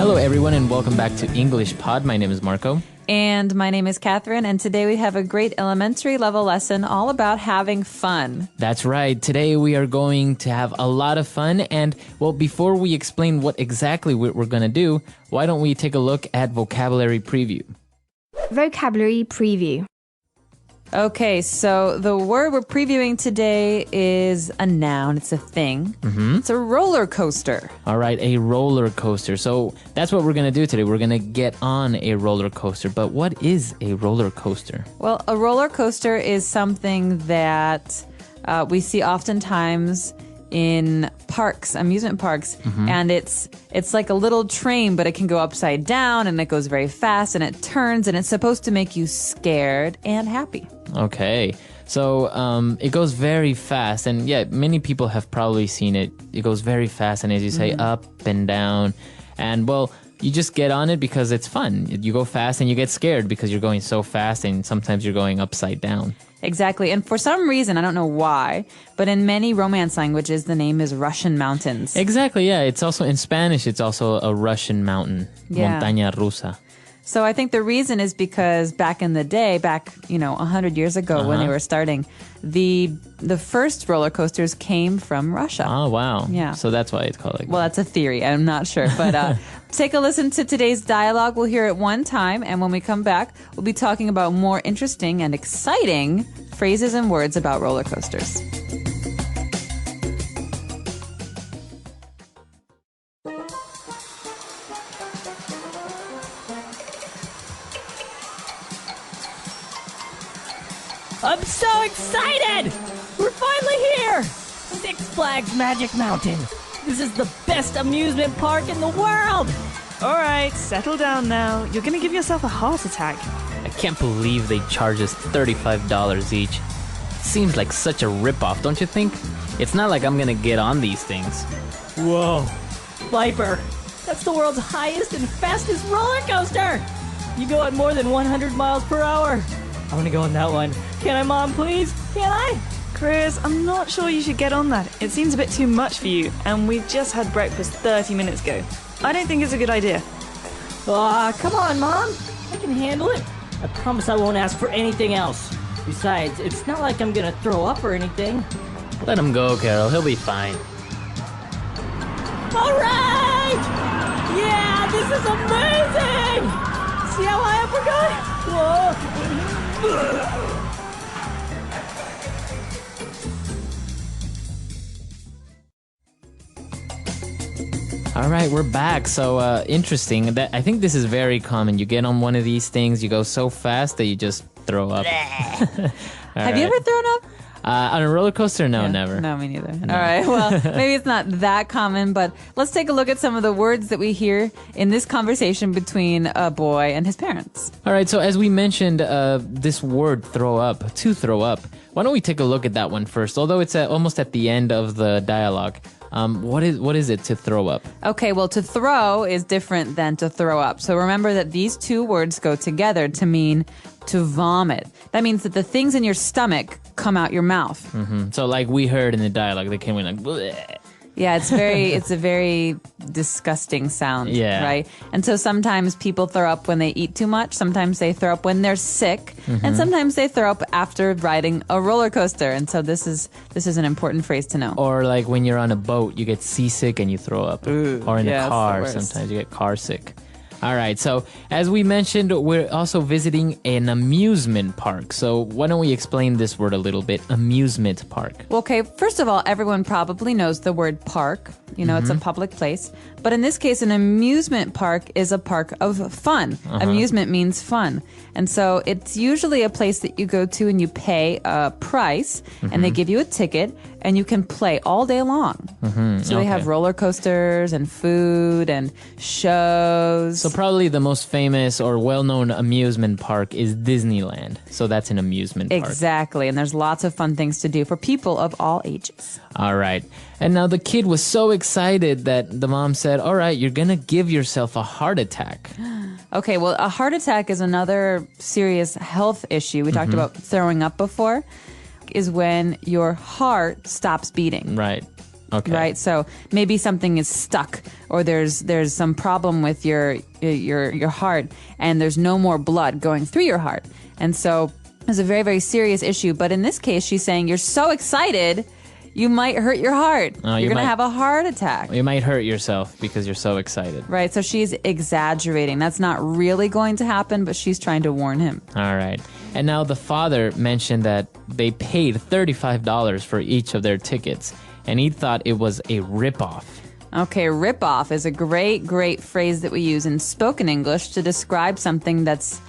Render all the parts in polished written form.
Hello, everyone, and welcome back to English Pod. My name is Marco. And my name is Catherine, and today we have a great elementary level lesson all about having fun. That's right. Today we are going to have a lot of fun. And, well, before we explain what exactly we're going to do, why don't we take a look at vocabulary preview? Vocabulary preview. Okay, so the word we're previewing today is a noun. It's a thing. It's a roller coaster. All right, a roller coaster. So that's what we're going to do today. We're going to get on a roller coaster. But what is a roller coaster? Well, a roller coaster is something that we see oftentimes in parks, amusement parks, and it's like a little train, but it can go upside down, and it goes very fast, and it turns, and it's supposed to make you scared and happy. Okay, so it goes very fast, and yeah, many people have probably seen it. It goes very fast, and as you say, up and down, and well, you just get on it because it's fun. You go fast, and you get scared because you're going so fast, and sometimes you're going upside down. Exactly. And for some reason, I don't know why, but in many Romance languages, the name is Russian mountains. Exactly, yeah. It's also, in Spanish, it's also a Russian mountain. Yeah. Montaña rusa. So I think the reason is because back in the day, 100 years ago when they were starting, the first roller coasters came from Russia. Oh, wow. Yeah. So that's why it's called like Well, that's a theory. I'm not sure. But take a listen to today's dialogue. We'll hear it one time. And when we come back, we'll be talking about more interesting and exciting phrases and words about roller coasters. I'm so excited! We're finally here! Six Flags Magic Mountain. This is the best amusement park in the world! All right, settle down now. You're going to give yourself a heart attack. I can't believe they charge us $35 each. Seems like such a ripoff, don't you think? It's not like I'm gonna get on these things. Whoa. Viper, that's the world's highest and fastest roller coaster! You go at more than 100 miles per hour. I want to go on that one. Can I, Mom, please? Can I? Chris, I'm not sure you should get on that. It seems a bit too much for you, and we just had breakfast 30 minutes ago. I don't think it's a good idea. Aw, come on, Mom. I can handle it. I promise I won't ask for anything else. Besides, it's not like I'm gonna throw up or anything. Let him go, Carol. He'll be fine. All right! Yeah, this is amazing! See how high up we're going? Whoa! All right, we're back. So interesting. I think this is very common. You get on one of these things, you go so fast that you just throw up. Have you ever thrown up? On a roller coaster? No, never. No, me neither. No. All right. Well, maybe it's not that common, but let's take a look at some of the words that we hear in this conversation between a boy and his parents. All right. So as we mentioned, this word throw up, to throw up. Why don't we take a look at that one first? Although it's almost at the end of the dialogue. What is it to throw up? Okay, well, to throw is different than to throw up. So remember that these two words go together to mean to vomit. That means that the things in your stomach come out your mouth. So like we heard in the dialogue, they came in like, bleh. Yeah, it's a very disgusting sound, Yeah. right? And so sometimes people throw up when they eat too much. Sometimes they throw up when they're sick, and sometimes they throw up after riding a roller coaster. And so this is an important phrase to know. Or like when you're on a boat, you get seasick and you throw up. Or in yeah, a car, it's the worst. sometimes you get car sick. All right, so as we mentioned, we're also visiting an amusement park. So why don't we explain this word a little bit? Amusement park. Okay, first of all, everyone probably knows the word park. You know, it's a public place. But in this case, an amusement park is a park of fun. Amusement means fun. And so it's usually a place that you go to and you pay a price and they give you a ticket and you can play all day long. So they have roller coasters and food and shows. So probably the most famous or well-known amusement park is Disneyland. So that's an amusement park. Exactly. And there's lots of fun things to do for people of all ages. All right. And now the kid was so excited that the mom said, all right, you're going to give yourself a heart attack. Okay, well, a heart attack is another serious health issue. We talked about throwing up before, is when your heart stops beating. Right. Okay. Right? So maybe something is stuck or there's some problem with your heart and there's no more blood going through your heart. And so it's a very, very serious issue. But in this case, she's saying you're so excited, you might hurt your heart. You're going to have a heart attack. You might hurt yourself because you're so excited. Right. So she's exaggerating. That's not really going to happen, but she's trying to warn him. All right. And now the father mentioned that they paid $35 for each of their tickets, and he thought it was a ripoff. Okay, ripoff is a great, great phrase that we use in spoken English to describe something that's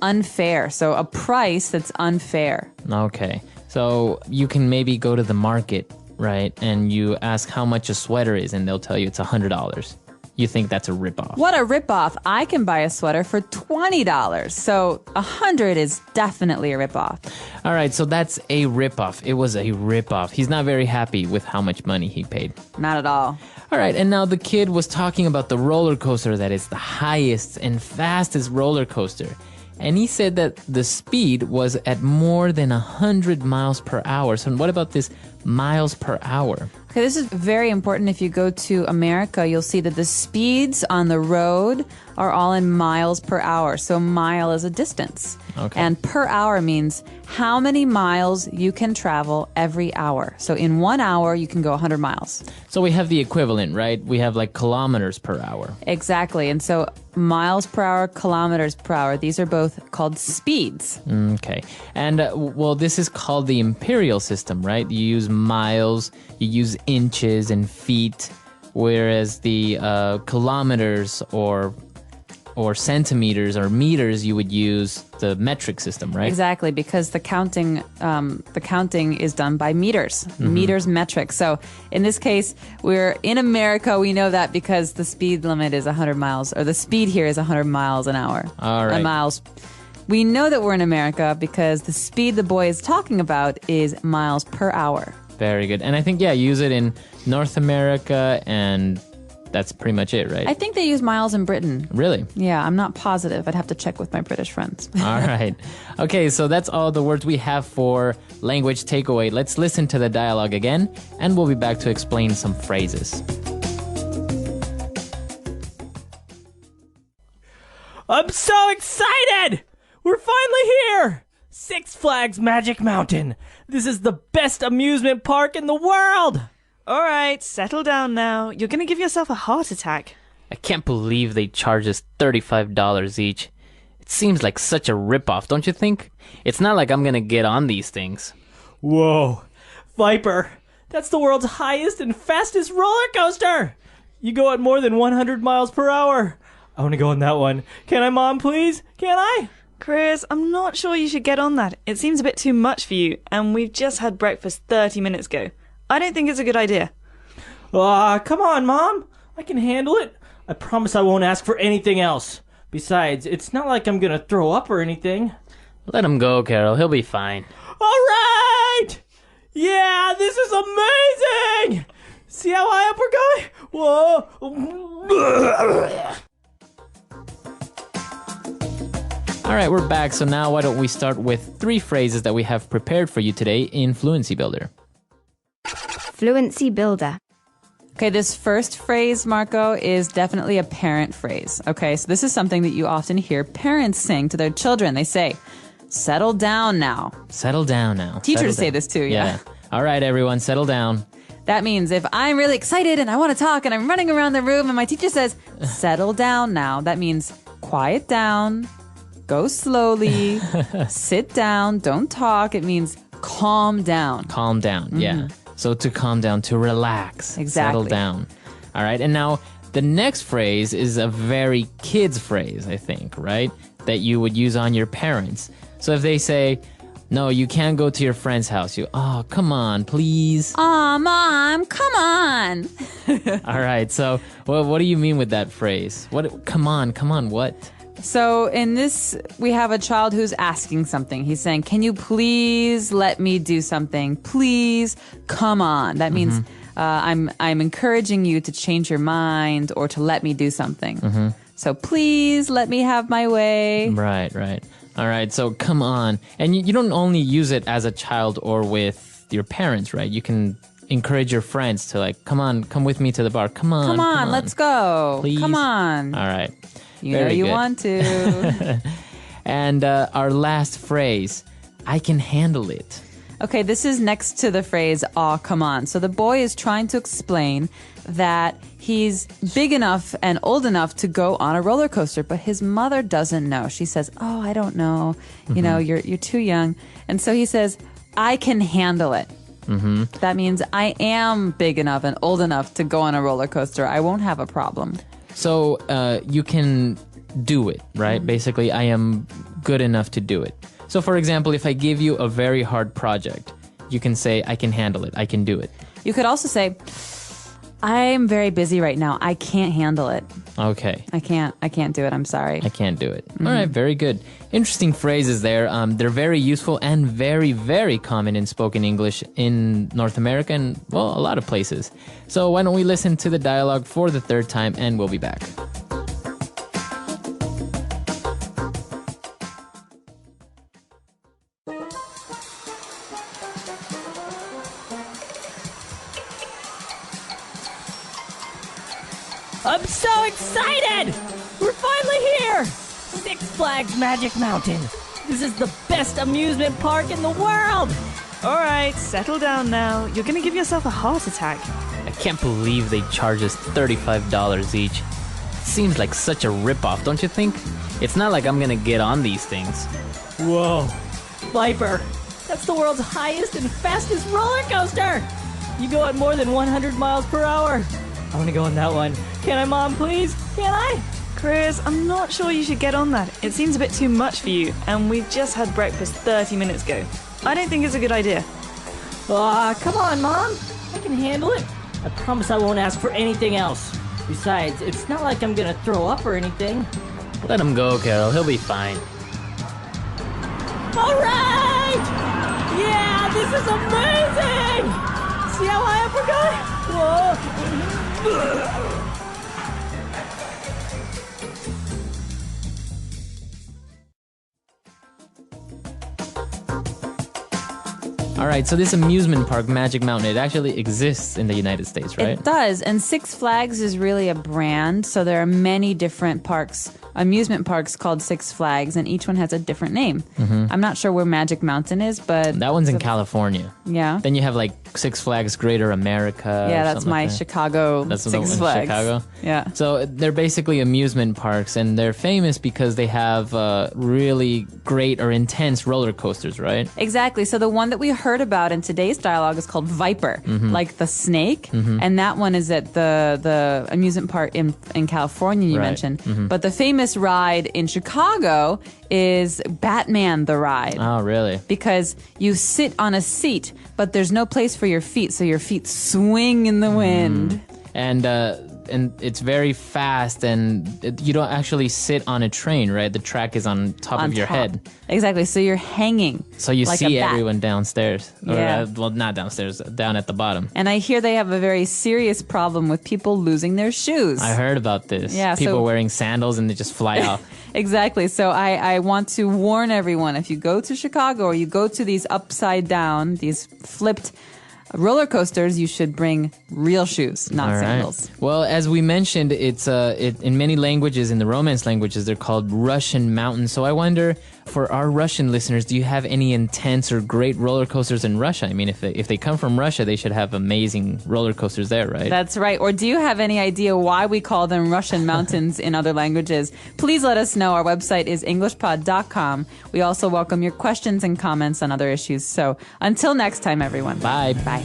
unfair. So a price that's unfair. Okay. So you can maybe go to the market, right? And you ask how much a sweater is, and they'll tell you it's $100. You think that's a ripoff. What a ripoff. I can buy a sweater for $20. So $100 is definitely a ripoff. All right, so that's a ripoff. It was a ripoff. He's not very happy with how much money he paid. Not at all. All right, and now the kid was talking about the roller coaster that is the highest and fastest roller coaster. And he said that the speed was at more than 100 miles per hour. So what about this miles per hour? Okay, this is very important. If you go to America, you'll see that the speeds on the road are all in miles per hour. So mile is a distance. Okay. And per hour means how many miles you can travel every hour. So in 1 hour, you can go 100 miles. So we have the equivalent, right? We have like kilometers per hour. Exactly. And so miles per hour, kilometers per hour, these are both called speeds. Okay. And, well, this is called the imperial system, right? You use miles, you use inches and feet, whereas the kilometers or centimeters or meters, you would use the metric system, right? Exactly, because the counting is done by meters, meters metric. So in this case, we're in America. We know that because the speed limit is 100 miles, or the speed here is 100 miles an hour. All right. Miles. We know that we're in America because the speed the boy is talking about is miles per hour. Very good. And I think, yeah, use it in North America, and that's pretty much it, right? I think they use miles in Britain. Really? Yeah, I'm not positive. I'd have to check with my British friends. All right. Okay, so that's all the words we have for language takeaway. Let's listen to the dialogue again, and we'll be back to explain some phrases. I'm so excited! We're finally here! Six Flags Magic Mountain. This is the best amusement park in the world! All right, settle down now. You're going to give yourself a heart attack. I can't believe they charge us $35 each. It seems like such a ripoff, don't you think? It's not like I'm gonna get on these things. Whoa. Viper, that's the world's highest and fastest roller coaster! You go at more than 100 miles per hour. I want to go on that one. Can I, Mom, please? Can I? Chris, I'm not sure you should get on that. It seems a bit too much for you, and we've just had breakfast 30 minutes ago. I don't think it's a good idea. Come on, Mom. I can handle it. I promise I won't ask for anything else. Besides, it's not like I'm gonna throw up or anything. Let him go, Carol. He'll be fine. All right! Yeah, this is amazing! See how high up we're going? Whoa! All right, we're back. So now why don't we start with 3 phrases that we have prepared for you today in Fluency Builder. Fluency Builder. Okay, this first phrase, Marco, is definitely a parent phrase. Okay, so this is something that you often hear parents sing to their children. They say, settle down now. Settle down now. Teachers say this too, yeah. All right, everyone, settle down. That means if I'm really excited and I want to talk and I'm running around the room and my teacher says, settle down now, that means quiet down, go slowly, sit down, don't talk. It means calm down. Calm down, yeah. So to calm down, to relax. Exactly. Settle down. All right, and now the next phrase is a very kids phrase, I think, right? That you would use on your parents. So if they say, no, you can't go to your friend's house. Oh, come on, please. Aw, Mom, come on. All right, so what do you mean with that phrase? Come on, what? So in this, we have a child who's asking something. He's saying, can you please let me do something? Please, come on. That means I'm encouraging you to change your mind or to let me do something. So please let me have my way. Right. All right, so come on. And you don't only use it as a child or with your parents, right? You can encourage your friends to like, come with me to the bar. Come on, let's go. Please. Come on. All right. You know Very you good. want to. And our last phrase, I can handle it. Okay, this is next to the phrase, aw, come on. So the boy is trying to explain that he's big enough and old enough to go on a roller coaster, but his mother doesn't know. She says, oh, I don't know. You know, you're too young. And so he says, I can handle it. Mm-hmm. That means I am big enough and old enough to go on a roller coaster. I won't have a problem. So you can do it, right? Basically, I am good enough to do it. So, for example, if I give you a very hard project, you can say, I can handle it. I can do it. You could also say, I'm very busy right now. I can't handle it. Okay. I can't do it. I'm sorry. I can't do it. All right, very good. Interesting phrases there. They're very useful and very, very common in spoken English in North America and, well, a lot of places. So why don't we listen to the dialogue for the third time and we'll be back. I'm so excited! We're finally here! Six Flags Magic Mountain. This is the best amusement park in the world! All right, settle down now. You're going to give yourself a heart attack. I can't believe they charge us $35 each. Seems like such a ripoff, don't you think? It's not like I'm gonna get on these things. Whoa. Viper, that's the world's highest and fastest roller coaster! You go at more than 100 miles per hour. I want to go on that one. Can I, Mom, please? Can I? Chris, I'm not sure you should get on that. It seems a bit too much for you, and we just had breakfast 30 minutes ago. I don't think it's a good idea. Aw, come on, Mom. I can handle it. I promise I won't ask for anything else. Besides, it's not like I'm gonna throw up or anything. Let him go, Carol. He'll be fine. All right! Yeah, this is amazing! See how high up we're going? Whoa! All right, so this amusement park, Magic Mountain, it actually exists in the United States, right? It does. And Six Flags is really a brand. So there are many different parks, amusement parks called Six Flags, and each one has a different name. I'm not sure where Magic Mountain is, but... That one's in California. Yeah. Then you have like Six Flags Greater America. Yeah, or that's something my like that. Chicago That's the Six one in Flags. Chicago? Yeah. So they're basically amusement parks, and they're famous because they have really great or intense roller coasters, right? Exactly. So the one that we heard about in today's dialogue is called Viper, like the snake. And that one is at the amusement park in California you Right. mentioned. But the famous ride in Chicago is Batman the Ride. Oh, really? Because you sit on a seat, but there's no place for your feet, so your feet swing in the wind. And it's very fast, and you don't actually sit on a train, right? The track is on top of your head. Exactly. So you're hanging. So you like see a bat. everyone downstairs. Yeah. Or, well, not downstairs, down at the bottom. And I hear they have a very serious problem with people losing their shoes. I heard about this. Yeah, People so- wearing sandals and they just fly off. Exactly. So I want to warn everyone, if you go to Chicago or you go to these upside down, these flipped roller coasters, you should bring real shoes, not All right. sandals. Well, as we mentioned, it's in many languages, in the Romance languages, they're called Russian mountains. So I wonder, for our Russian listeners, do you have any intense or great roller coasters in Russia? I mean, if they come from Russia, they should have amazing roller coasters there, right? That's right. Or do you have any idea why we call them Russian mountains in other languages? Please let us know. Our website is EnglishPod.com. We also welcome your questions and comments on other issues. So until next time, everyone. Bye. Bye.